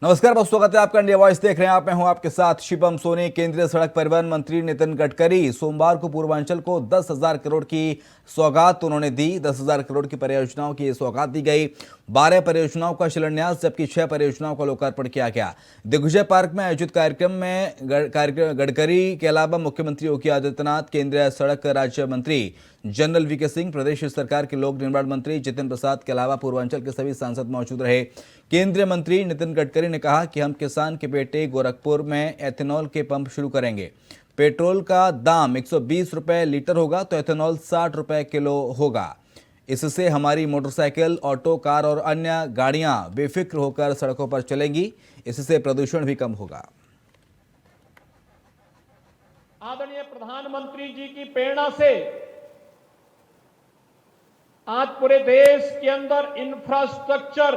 नमस्कार, बहुत स्वागत है आपका। इंडिया वॉइस देख रहे हैं आप। मैं हूं आपके साथ शिवम सोनी। केंद्रीय सड़क परिवहन मंत्री नितिन गडकरी सोमवार को पूर्वांचल को 10,000 करोड़ की सौगात उन्होंने दी। 10,000 करोड़ की परियोजनाओं की सौगात दी गई। 12 परियोजनाओं का शिलान्यास जबकि 6 परियोजनाओं का लोकार्पण किया गया। दिग्विजय पार्क में आयोजित कार्यक्रम में गडकरी के अलावा मुख्यमंत्री योगी आदित्यनाथ, केंद्रीय सड़क राज्य मंत्री जनरल वीके सिंह, प्रदेश सरकार के लोक निर्माण मंत्री जितिन प्रसाद के अलावा पूर्वांचल के सभी सांसद मौजूद रहे। केंद्रीय मंत्री नितिन गडकरी ने कहा कि हम किसान के बेटे गोरखपुर में एथेनॉल के पंप शुरू करेंगे। पेट्रोल का दाम 120 रुपए लीटर होगा तो एथेनॉल 60 रुपए किलो होगा। इससे हमारी मोटरसाइकिल, ऑटो, कार और अन्य गाड़ियां बेफिक्र होकर सड़कों पर चलेंगी। इससे प्रदूषण भी कम होगा। आदरणीय प्रधानमंत्री जी की प्रेरणा से आज पूरे देश के अंदर इंफ्रास्ट्रक्चर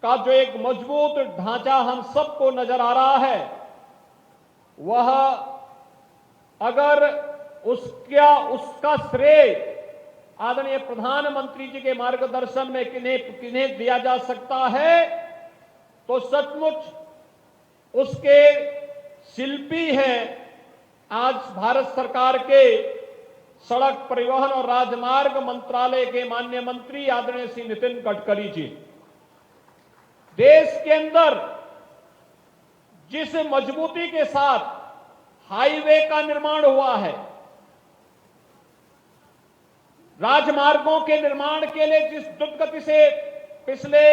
का जो एक मजबूत ढांचा हम सबको नजर आ रहा है, वह अगर उसका श्रेय आदरणीय प्रधानमंत्री जी के मार्गदर्शन में किन्हें दिया जा सकता है तो सचमुच उसके शिल्पी हैं आज भारत सरकार के सड़क परिवहन और राजमार्ग मंत्रालय के माननीय मंत्री आदरणीय श्री नितिन गडकरी जी। देश के अंदर जिस मजबूती के साथ हाईवे का निर्माण हुआ है, राजमार्गों के निर्माण के लिए जिस द्रुत गति से पिछले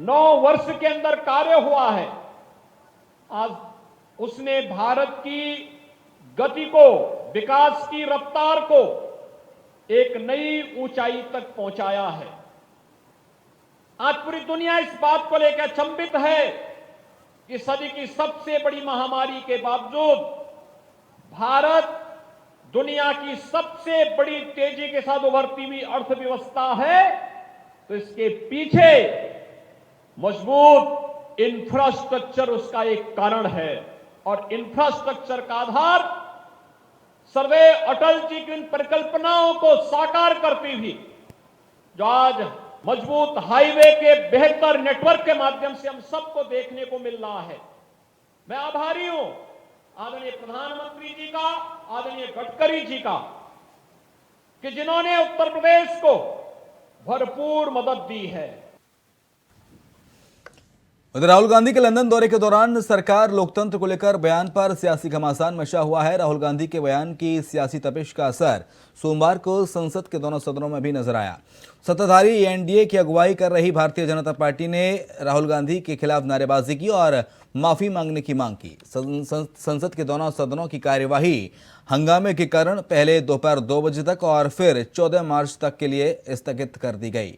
9 वर्ष के अंदर कार्य हुआ है, आज उसने भारत की गति को, विकास की रफ्तार को एक नई ऊंचाई तक पहुंचाया है। आज पूरी दुनिया इस बात को लेकर अचंभित है कि सदी की सबसे बड़ी महामारी के बावजूद भारत दुनिया की सबसे बड़ी तेजी के साथ उभरती हुई अर्थव्यवस्था है, तो इसके पीछे मजबूत इंफ्रास्ट्रक्चर उसका एक कारण है। और इंफ्रास्ट्रक्चर का आधार सर्वदेव अटल जी की इन परिकल्पनाओं को साकार करती हुई जो आज मजबूत हाईवे के बेहतर नेटवर्क के माध्यम से हम सबको देखने को मिल रहा है। मैं आभारी हूं आदरणीय प्रधानमंत्री जी का, आदरणीय गडकरी जी का, कि जिन्होंने उत्तर प्रदेश को भरपूर मदद दी है। उधर राहुल गांधी के लंदन दौरे के दौरान सरकार लोकतंत्र को लेकर बयान पर सियासी घमासान मचा हुआ है। राहुल गांधी के बयान की सियासी तपिश का असर सोमवार को संसद के दोनों सदनों में भी नजर आया। सत्ताधारी एनडीए की अगुवाई कर रही भारतीय जनता पार्टी ने राहुल गांधी के खिलाफ नारेबाजी की और माफी मांगने की मांग की। संसद के दोनों सदनों की कार्यवाही हंगामे के कारण पहले दोपहर 2 बजे तक और फिर 14 मार्च तक के लिए स्थगित कर दी गई।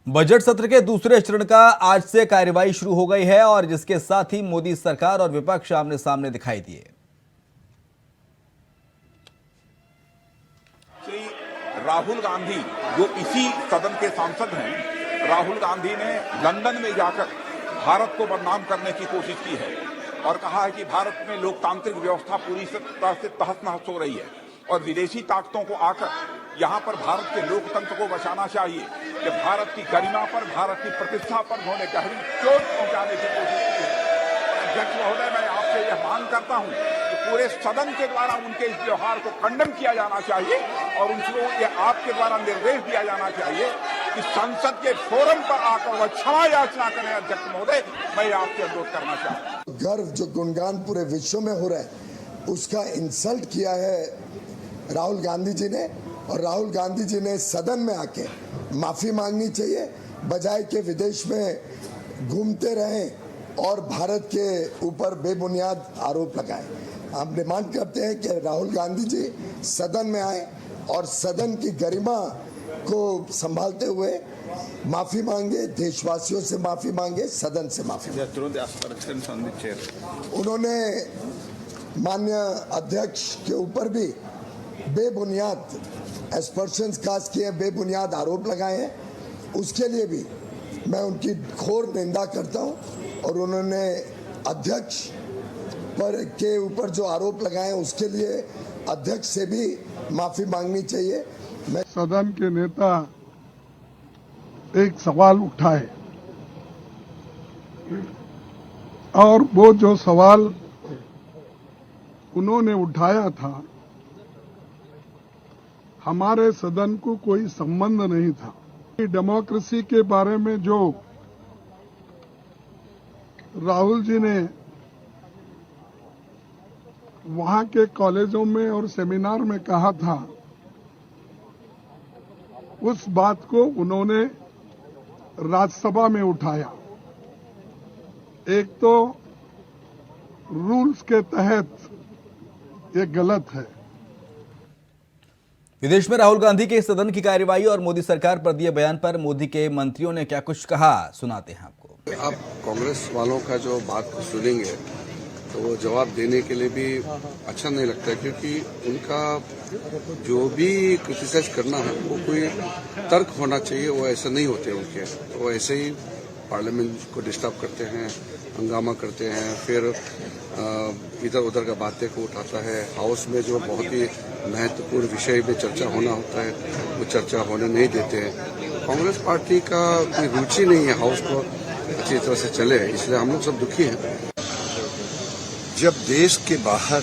बजट सत्र के दूसरे चरण का आज से कार्यवाही शुरू हो गई है और जिसके साथ ही मोदी सरकार और विपक्ष आमने सामने दिखाई दिए। श्री राहुल गांधी जो इसी सदन के सांसद हैं, राहुल गांधी ने लंदन में जाकर भारत को बदनाम करने की कोशिश की है और कहा है कि भारत में लोकतांत्रिक व्यवस्था पूरी तरह से तहस-नहस हो रही है और विदेशी ताकतों को आकर यहाँ पर भारत के लोकतंत्र को बचाना चाहिए कि भारत की गरिमा पर, भारत की प्रतिष्ठा पर उन्होंने गहरी चोट पहुंचाने की कोशिश की है। अध्यक्ष महोदय, मैं आपसे यह मांग करता हूं कि पूरे सदन के द्वारा उनके इस व्यवहार को खंडन किया जाना चाहिए और उनको ये आपके द्वारा निर्देश दिया जाना चाहिए कि संसद के फोरम पर आकर वह क्षमा याचना करें। अध्यक्ष महोदय, मैं आपसे अनुरोध करना चाहता हूँ। गर्व जो गुणगान पूरे विश्व में हो रहा है, उसका इंसल्ट किया है राहुल गांधी जी ने, और राहुल गांधी जी ने सदन में आके माफी मांगनी चाहिए, बजाय के विदेश में घूमते रहें और भारत के ऊपर बेबुनियाद आरोप लगाएं। हम डिमांड करते हैं कि राहुल गांधी जी सदन में आए और सदन की गरिमा को संभालते हुए माफी मांगे, देशवासियों से माफी मांगे, सदन से माफी मांगे। उन्होंने माननीय अध्यक्ष के ऊपर भी बेबुनियाद एस्पर्शंस कास्ट किए, बेबुनियाद आरोप लगाए हैं, उसके लिए भी मैं उनकी घोर निंदा करता हूं। और उन्होंने अध्यक्ष पर के ऊपर जो आरोप लगाए हैं उसके लिए अध्यक्ष से भी माफी मांगनी चाहिए। मैं सदन के नेता एक सवाल उठाए और वो जो सवाल उन्होंने उठाया था हमारे सदन को कोई संबंध नहीं था। डेमोक्रेसी के बारे में जो राहुल जी ने वहां के कॉलेजों में और सेमिनार में कहा था, उस बात को उन्होंने राज्यसभा में उठाया। एक तो रूल्स के तहत ये गलत है। विदेश में राहुल गांधी के सदन की कार्यवाही और मोदी सरकार पर दिए बयान पर मोदी के मंत्रियों ने क्या कुछ कहा, सुनाते हैं आपको। आप कांग्रेस वालों का जो बात को सुनेंगे तो वो जवाब देने के लिए भी अच्छा नहीं लगता है, क्योंकि उनका जो भी क्रिटिसाइज करना है वो कोई तर्क होना चाहिए। वो ऐसा नहीं होते उनके, वो ऐसे ही पार्लियामेंट को डिस्टर्ब करते हैं, हंगामा करते हैं, फिर इधर उधर का बातें को उठाता है। हाउस में जो बहुत ही महत्वपूर्ण विषय में चर्चा होना होता है वो चर्चा होने नहीं देते हैं। कांग्रेस पार्टी का कोई रुचि नहीं है हाउस को अच्छी तरह से चले, इसलिए हम लोग सब दुखी हैं। जब देश के बाहर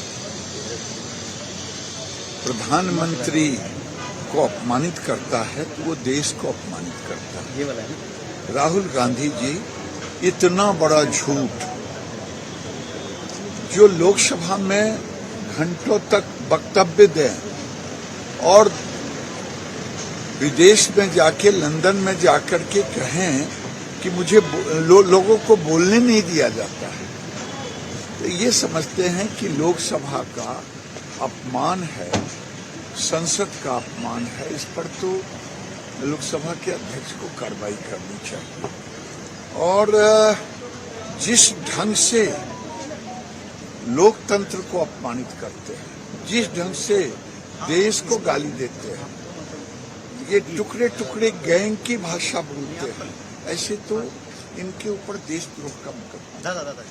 प्रधानमंत्री को अपमानित करता है तो वो देश को अपमानित करता है। राहुल गांधी जी इतना बड़ा झूठ जो लोकसभा में घंटों तक वक्तव्य दें और विदेश में जाके लंदन में जाकर के कहें कि मुझे लोगों को बोलने नहीं दिया जाता है, तो ये समझते हैं कि लोकसभा का अपमान है, संसद का अपमान है। इस पर तो लोकसभा के अध्यक्ष को कार्रवाई करनी चाहिए। और जिस ढंग से लोकतंत्र को अपमानित करते हैं, जिस ढंग से देश को गाली देते हैं, ये टुकड़े टुकड़े गैंग की भाषा बोलते हैं, ऐसे तो इनके ऊपर देशद्रोह का मुकदमा।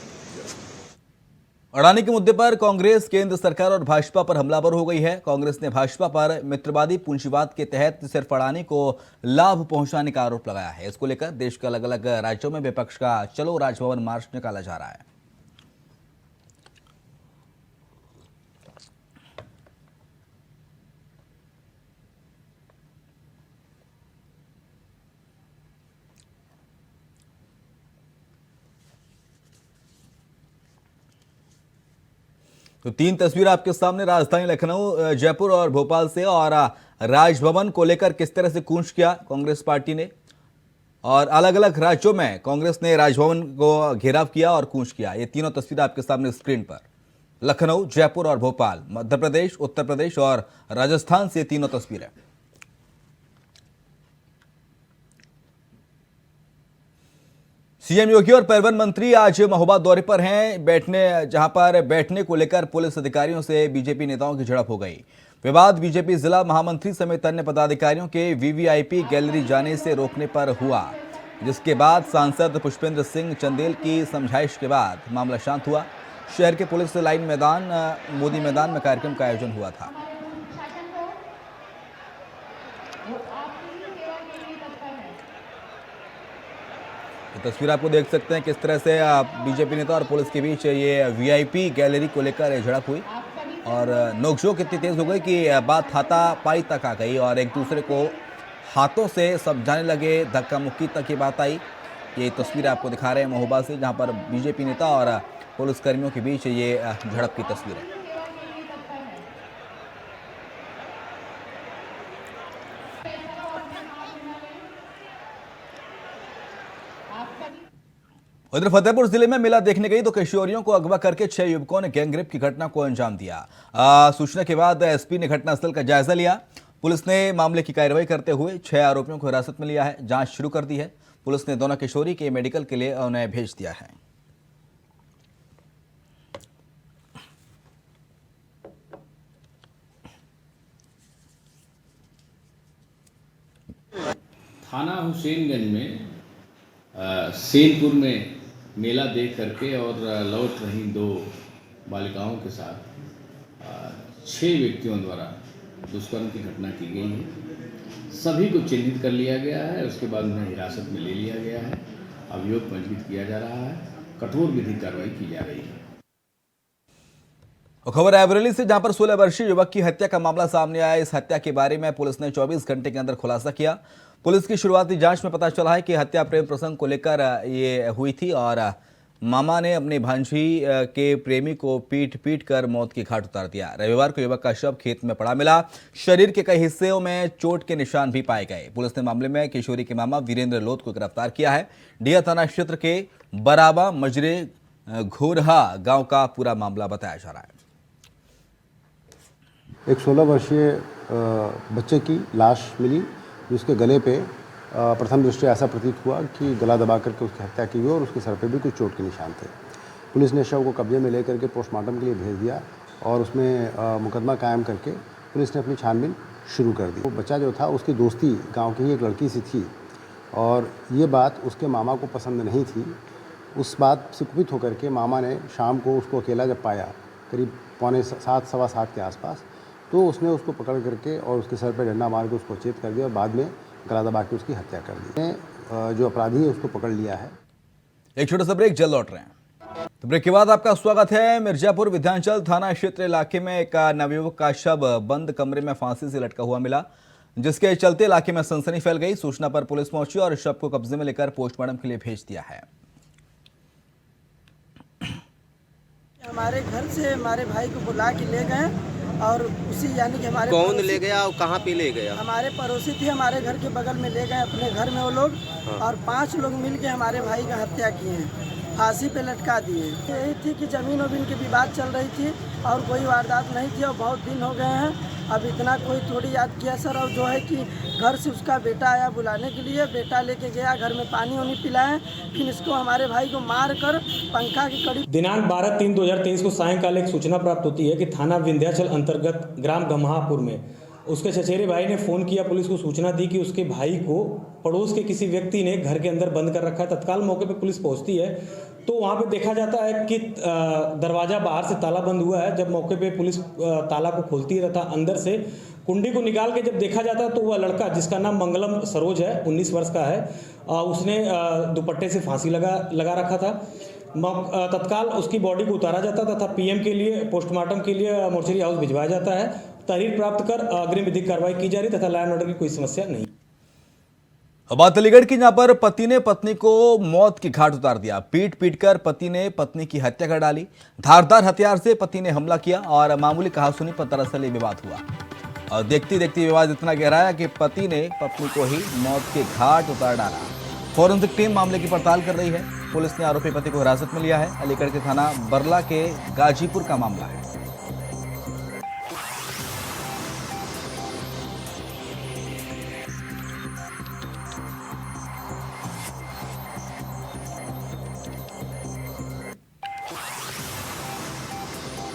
अडानी के मुद्दे पर कांग्रेस केंद्र सरकार और भाजपा पर हमलावर हो गई है। कांग्रेस ने भाजपा पर मित्रवादी पूंजीवाद के तहत सिर्फ अडानी को लाभ पहुंचाने का आरोप लगाया है। इसको लेकर देश के अलग अलग राज्यों में विपक्ष का चलो राजभवन मार्च निकाला जा रहा है। तो तीन तस्वीर आपके सामने राजधानी लखनऊ, जयपुर और भोपाल से, और राजभवन को लेकर किस तरह से कूच किया कांग्रेस पार्टी ने, और अलग अलग राज्यों में कांग्रेस ने राजभवन को घेराव किया और कूच किया। ये तीनों तस्वीरें आपके सामने स्क्रीन पर, लखनऊ, जयपुर और भोपाल, मध्य प्रदेश, उत्तर प्रदेश और राजस्थान से तीनों तस्वीरें। सीएम योगी और परिवहन मंत्री आज महोबा दौरे पर हैं, जहां पर बैठने को लेकर पुलिस अधिकारियों से बीजेपी नेताओं की झड़प हो गई। विवाद बीजेपी जिला महामंत्री समेत अन्य पदाधिकारियों के वीवीआईपी गैलरी जाने से रोकने पर हुआ, जिसके बाद सांसद पुष्पेंद्र सिंह चंदेल की समझाइश के बाद मामला शांत हुआ। शहर के पुलिस लाइन मैदान मोदी मैदान में कार्यक्रम का आयोजन हुआ था। तस्वीर आपको देख सकते हैं किस तरह से बीजेपी नेता और पुलिस के बीच ये वीआईपी गैलरी को लेकर झड़प हुई, और नोकझोंक इतनी तेज हो गई कि बात हाथापाई तक आ गई और एक दूसरे को हाथों से समझाने लगे, धक्का मुक्की तक की बात आई। ये तस्वीर आपको दिखा रहे हैं महोबा से, जहां पर बीजेपी नेता और पुलिसकर्मियों के बीच ये झड़प की तस्वीर है। उधर फतेहपुर जिले में मेला देखने गई तो किशोरियों को अगवा करके 6 युवकों ने गैंगरेप की घटना को अंजाम दिया। सूचना के बाद एसपी ने घटनास्थल का जायजा लिया। पुलिस ने मामले की कार्रवाई करते हुए 6 आरोपियों को हिरासत में लिया है, जांच शुरू कर दी है। पुलिस ने दोनों किशोरी के मेडिकल के लिए उन्हें भेज दिया है। थाना हुसैनगंज में सेनपुर में मेला देख करके और लौट रही 2 बालिकाओं के साथ 6 व्यक्तियों द्वारा दुष्कर्म की घटना की गई है। सभी को चिन्हित कर लिया गया है, उसके बाद उन्हें हिरासत में ले लिया गया है, अभियोग पंजीकृत किया जा रहा है, कठोर विधिक कार्रवाई की जा रही है। और खबर रायबरेली से, जहां पर 16 वर्षीय युवक की हत्या का मामला सामने आया। इस हत्या के बारे में पुलिस ने 24 घंटे के अंदर खुलासा किया। पुलिस की शुरुआती जांच में पता चला है कि हत्या प्रेम प्रसंग को लेकर ये हुई थी और मामा ने अपनी भांजी के प्रेमी को पीट कर मौत की घाट उतार दिया। रविवार को युवक का शव खेत में पड़ा मिला। शरीर के कई हिस्सों में चोट के निशान भी पाए गए। पुलिस ने मामले में किशोरी के मामा वीरेंद्र लोध को गिरफ्तार किया है। डिया थाना क्षेत्र के बराबा मजरे घोरहा गांव का पूरा मामला बताया जा रहा है। एक 16 वर्षीय बच्चे की लाश मिली, जिसके गले पे प्रथम दृष्टया ऐसा प्रतीत हुआ कि गला दबा करके उसकी हत्या की हुई और उसके सर पे भी कुछ चोट के निशान थे। पुलिस ने शव को कब्जे में लेकर के पोस्टमार्टम के लिए भेज दिया और उसमें मुकदमा कायम करके पुलिस ने अपनी छानबीन शुरू कर दी। वो बच्चा जो था उसकी दोस्ती गांव की ही एक लड़की से थी और ये बात उसके मामा को पसंद नहीं थी। उस बात से कुपित होकर के मामा ने शाम को उसको अकेला जब पाया, करीब 6:45 सवा 7 के आसपास, तो उसने उसको पकड़ करके और उसके सर पर डंडा मार के उसको चेत कर दिया और बाद में गला दबा के उसकी हत्या कर दी। जो अपराधी है उसको पकड़ लिया है। एक छोटा सा ब्रेक, जल्द लौट रहे हैं। तो ब्रेक के बाद आपका स्वागत है। मिर्जापुर विधानचल थाना क्षेत्र इलाके में एक नवयुवक का शव बंद कमरे में फांसी से लटका हुआ मिला, जिसके चलते इलाके में सनसनी फैल गई। सूचना पर पुलिस पहुंची और शव को कब्जे में लेकर पोस्टमार्टम के लिए भेज दिया है। हमारे घर से हमारे भाई को बुला के ले गए और उसी यानी कि हमारे कौन ले गया और कहाँ पे ले गया? हमारे पड़ोसी थे, हमारे घर के बगल में ले गए अपने घर में वो लोग। हाँ। और 5 लोग मिलके हमारे भाई का हत्या किए हैं, फांसी पे लटका दिए। यही थी कि जमीन वमीन की विवाद चल रही थी और कोई वारदात नहीं थी और बहुत दिन हो गए हैं। अब इतना कोई थोड़ी याद किया सर। और जो है कि घर से उसका बेटा आया बुलाने के लिए, बेटा लेके गया, घर में पानी वानी पिलाए, फिर इसको हमारे भाई को मार कर पंखा की कड़ी। दिनांक 12/3/2023 को सायंकाल एक सूचना प्राप्त होती है कि थाना विंध्याचल अंतर्गत ग्राम गम्हापुर में उसके चचेरे भाई ने फ़ोन किया, पुलिस को सूचना दी कि उसके भाई को पड़ोस के किसी व्यक्ति ने घर के अंदर बंद कर रखा है। तत्काल मौके पे पुलिस पहुंचती है तो वहाँ पे देखा जाता है कि दरवाज़ा बाहर से ताला बंद हुआ है। जब मौके पे पुलिस ताला को खोलती है तथा अंदर से कुंडी को निकाल के जब देखा जाता है तो वह लड़का, जिसका नाम मंगलम सरोज है, 19 वर्ष का है, उसने दुपट्टे से फांसी लगा रखा था। तत्काल उसकी बॉडी को उतारा जाता तथा पीएम के लिए पोस्टमार्टम के लिए मोर्चरी हाउस भिजवाया जाता है। तहरीर प्राप्त कर अग्रिम विधिक कार्रवाई की जा रही तथा लॉ एंड ऑर्डर की कोई समस्या नहीं। बात अलीगढ़ की, जहां पर पति ने पत्नी को मौत की घाट उतार दिया। पीट कर पति ने पत्नी की हत्या कर डाली। धारदार हथियार से पति ने हमला किया और मामूली कहासुनी पर दरअसल ये विवाद हुआ और देखती देखती विवाद इतना गहराया कि पति ने पत्नी को ही मौत के घाट उतार डाला। फॉरेंसिक टीम मामले की पड़ताल कर रही है। पुलिस ने आरोपी पति को हिरासत में लिया है। अलीगढ़ के थाना बरला के गाजीपुर का मामला है।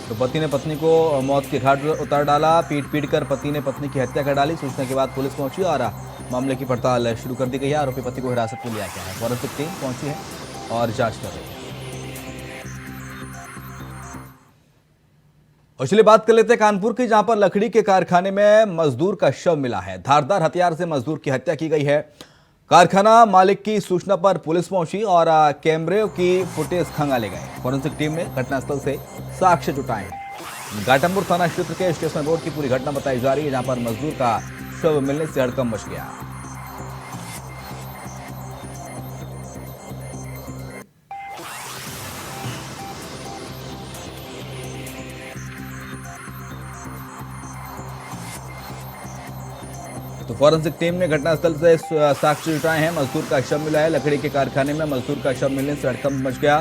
तो पति ने पत्नी को मौत के घाट उतार डाला। पीट कर पति ने पत्नी की हत्या कर डाली। सूचना के बाद पुलिस पहुंची और मामले की पड़ताल शुरू कर दी गई है। आरोपी पति को हिरासत में लिया गया है। फॉरेंसिक टीम पहुंची है और जांच कर रही है। और चलिए बात कर लेते हैं कानपुर की, जहां पर लकड़ी के कारखाने में मजदूर का शव मिला है। धारदार हथियार से मजदूर की हत्या की गई है। कारखाना मालिक की सूचना पर पुलिस पहुंची और कैमरे की फुटेज खंगाले गए। फॉरेंसिक टीम ने घटनास्थल से साक्ष्य जुटाए हैं। घाटमपुर थाना क्षेत्र के स्टेशन रोड की पूरी घटना बताई जा रही है, जहां पर मजदूर का शव मिलने से हड़कंप मच गया। तो फॉरेंसिक टीम ने घटनास्थल से साक्ष्य जुटाए हैं। मजदूर का शव मिला है। लकड़ी के कारखाने में मजदूर का शव मिलने से हड़कंप मच गया।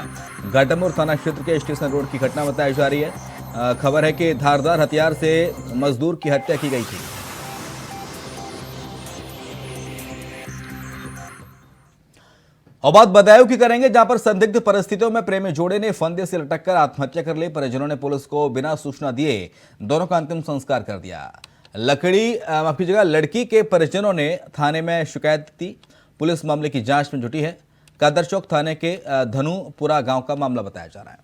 घाटमपुर थाना क्षेत्र के स्टेशन रोड की घटना बताई जा रही है। खबर है कि धारदार हथियार से मजदूर की हत्या की गई थी। और बात बदायूं की करेंगे, जहां पर संदिग्ध परिस्थितियों में प्रेमी जोड़े ने फंदे से लटककर आत्महत्या कर ली। परिजनों ने पुलिस को बिना सूचना दिए दोनों का अंतिम संस्कार कर दिया। लड़की के परिजनों ने थाने में शिकायत दी। पुलिस मामले की जांच में जुटी है। कादर चौक थाने के धनुपुरा गांव का मामला बताया जा रहा है।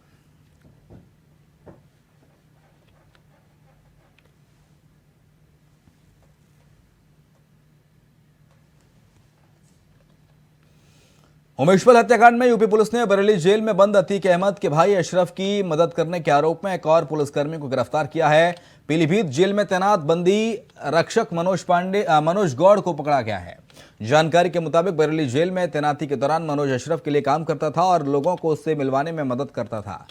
उमेशपल हत्याकांड में यूपी पुलिस ने बरेली जेल में बंद अतीक अहमद के भाई अशरफ की मदद करने के आरोप में एक और पुलिसकर्मी को गिरफ्तार किया है। पीलीभीत जेल में तैनात बंदी रक्षक मनोज गौड़ को पकड़ा गया है। जानकारी के मुताबिक बरेली जेल में तैनाती के दौरान मनोज अशरफ के लिए काम करता था और लोगों को उससे मिलवाने में मदद करता था।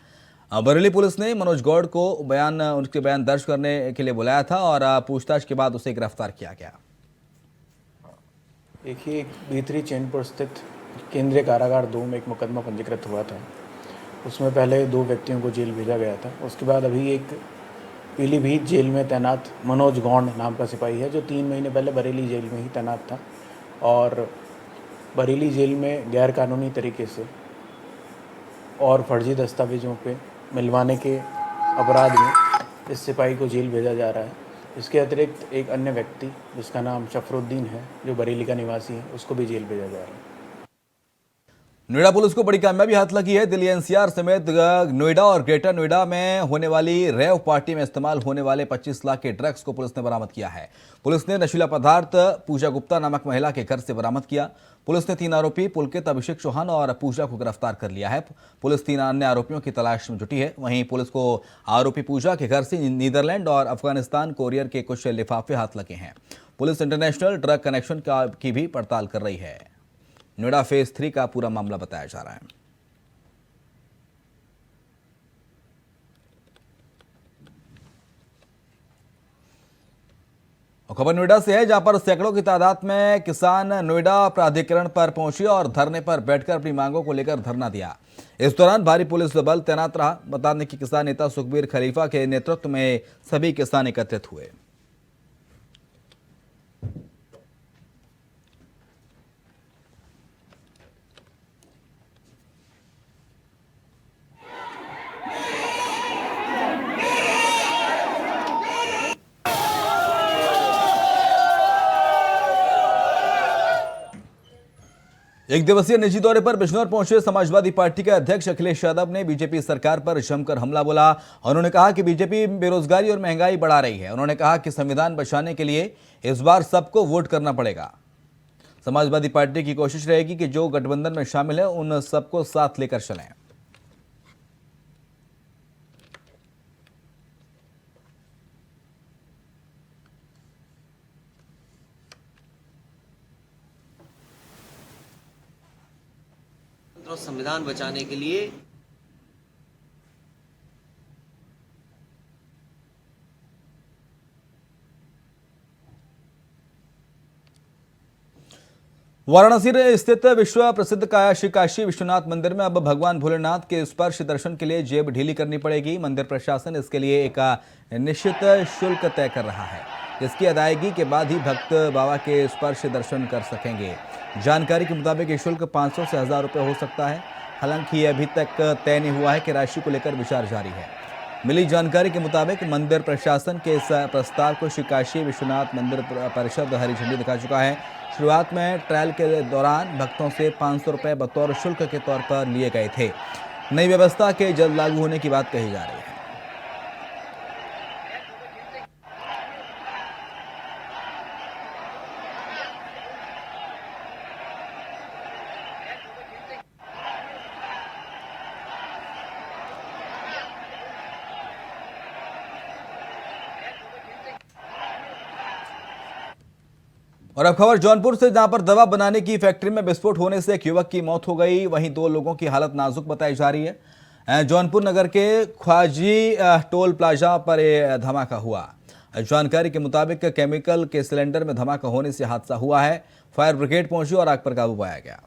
बरेली पुलिस ने मनोज गौड़ को उनके बयान दर्ज करने के लिए बुलाया था और पूछताछ के बाद उसे गिरफ्तार किया गया। देखिए, भीतरी चैनपुर स्थित केंद्रीय कारागार 2 में एक मुकदमा पंजीकृत हुआ था। उसमें पहले 2 व्यक्तियों को जेल भेजा गया था। उसके बाद अभी एक पीलीभीत जेल में तैनात मनोज गौड़ नाम का सिपाही है, जो 3 महीने पहले बरेली जेल में ही तैनात था और बरेली जेल में गैरकानूनी तरीके से और फर्जी दस्तावेजों पे मिलवाने के अपराध में इस सिपाही को जेल भेजा जा रहा है। इसके अतिरिक्त एक अन्य व्यक्ति जिसका नाम शफरुद्दीन है, जो बरेली का निवासी है, उसको भी जेल भेजा जा रहा है। नोएडा पुलिस को बड़ी कामयाबी हाथ लगी है। दिल्ली एनसीआर समेत नोएडा और ग्रेटर नोएडा में होने वाली रेव पार्टी में इस्तेमाल होने वाले 25 लाख के ड्रग्स को पुलिस ने बरामद किया है। पुलिस ने नशीला पदार्थ पूजा गुप्ता नामक महिला के घर से बरामद किया। पुलिस ने 3 आरोपी पुलकित, अभिषेक चौहान और पूजा को गिरफ्तार कर लिया है। पुलिस 3 अन्य आरोपियों की तलाश में जुटी है। वहीं पुलिस को आरोपी पूजा के घर से नीदरलैंड और अफगानिस्तान कोरियर के कुछ लिफाफे हाथ लगे हैं। पुलिस इंटरनेशनल ड्रग कनेक्शन की भी पड़ताल कर रही है। नोएडा फेज 3 का पूरा मामला बताया जा रहा है। खबर नोएडा से है, जहां पर सैकड़ों की तादाद में किसान नोएडा प्राधिकरण पर पहुंचे और धरने पर बैठकर अपनी मांगों को लेकर धरना दिया। इस दौरान भारी पुलिस बल तैनात रहा। बता दें कि किसान नेता सुखबीर खलीफा के नेतृत्व में सभी किसान एकत्रित हुए। एक दिवसीय निजी दौरे पर बिजनौर पहुंचे समाजवादी पार्टी के अध्यक्ष अखिलेश यादव ने बीजेपी सरकार पर जमकर हमला बोला। उन्होंने कहा कि बीजेपी बेरोजगारी और महंगाई बढ़ा रही है। उन्होंने कहा कि संविधान बचाने के लिए इस बार सबको वोट करना पड़ेगा। समाजवादी पार्टी की कोशिश रहेगी कि जो गठबंधन में शामिल है उन सबको साथ लेकर चलें। संविधान बचाने के लिए वाराणसी स्थित विश्व प्रसिद्ध काशी विश्वनाथ मंदिर में अब भगवान भोलेनाथ के स्पर्श दर्शन के लिए जेब ढीली करनी पड़ेगी। मंदिर प्रशासन इसके लिए एक निश्चित शुल्क तय कर रहा है। इसकी अदायगी के बाद ही भक्त बाबा के स्पर्श दर्शन कर सकेंगे। जानकारी के मुताबिक ये शुल्क 500 से 1000 रुपये हो सकता है। हालांकि अभी तक तय नहीं हुआ है कि राशि को लेकर विचार जारी है। मिली जानकारी के मुताबिक मंदिर प्रशासन के इस प्रस्ताव को श्री काशी विश्वनाथ मंदिर परिषद हरी झंडी दिखा चुका है। शुरुआत में ट्रायल के दौरान भक्तों से 500 रुपये बतौर शुल्क के तौर पर लिए गए थे। नई व्यवस्था के जल्द लागू होने की बात कही जा रही है। और अब खबर जौनपुर से, जहां पर दवा बनाने की फैक्ट्री में विस्फोट होने से एक युवक की मौत हो गई। वहीं 2 लोगों की हालत नाजुक बताई जा रही है। जौनपुर नगर के ख्वाजी टोल प्लाजा पर यह धमाका हुआ। जानकारी के मुताबिक केमिकल के सिलेंडर में धमाका होने से हादसा हुआ है। फायर ब्रिगेड पहुंची और आग पर काबू पाया गया।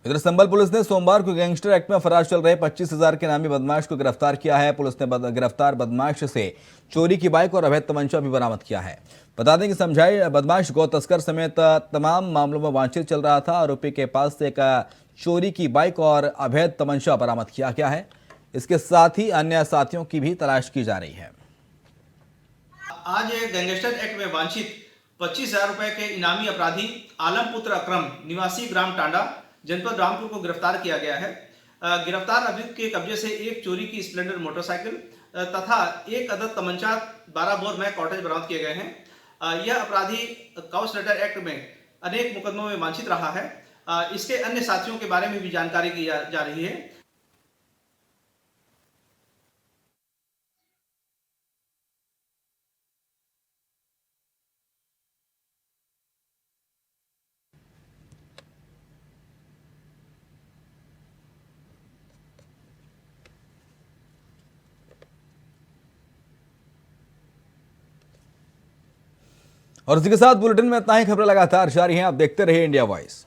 इधर संभल पुलिस ने सोमवार को गैंगस्टर एक्ट में फरार चल रहे 25,000 के नामी बदमाश को गिरफ्तार किया है। पुलिस ने गिरफ्तार बदमाश से चोरी की बाइक और अवैध तमंचा भी बरामद किया है। बता दें कि समझाए बदमाश गौ तस्कर समेत तमाम मामलों में वांछित चल रहा था। आरोपी के पास से एक चोरी की बाइक और अवैध तमंचा बरामद किया गया है। इसके साथ ही अन्य साथियों की भी तलाश की जा रही है। आज गैंगस्टर एक्ट में वांछित 25,000 रुपए के इनामी अपराधी आलमपुत्र अक्रम निवासी ग्राम टांडा जनपद रामपुर को गिरफ्तार किया गया है। गिरफ्तार अभियुक्त के कब्जे से एक चोरी की स्प्लेंडर मोटरसाइकिल तथा एक अदद तमंचा 12 बोर मैग कॉटेज बरामद किए गए हैं। यह अपराधी काउ स्लेटर एक्ट में अनेक मुकदमों में वांछित रहा है। इसके अन्य साथियों के बारे में भी जानकारी की जा रही है। और इसी के साथ बुलेटिन में इतना ही। खबरें लगातार जारी हैं, आप देखते रहिए इंडिया वॉइस।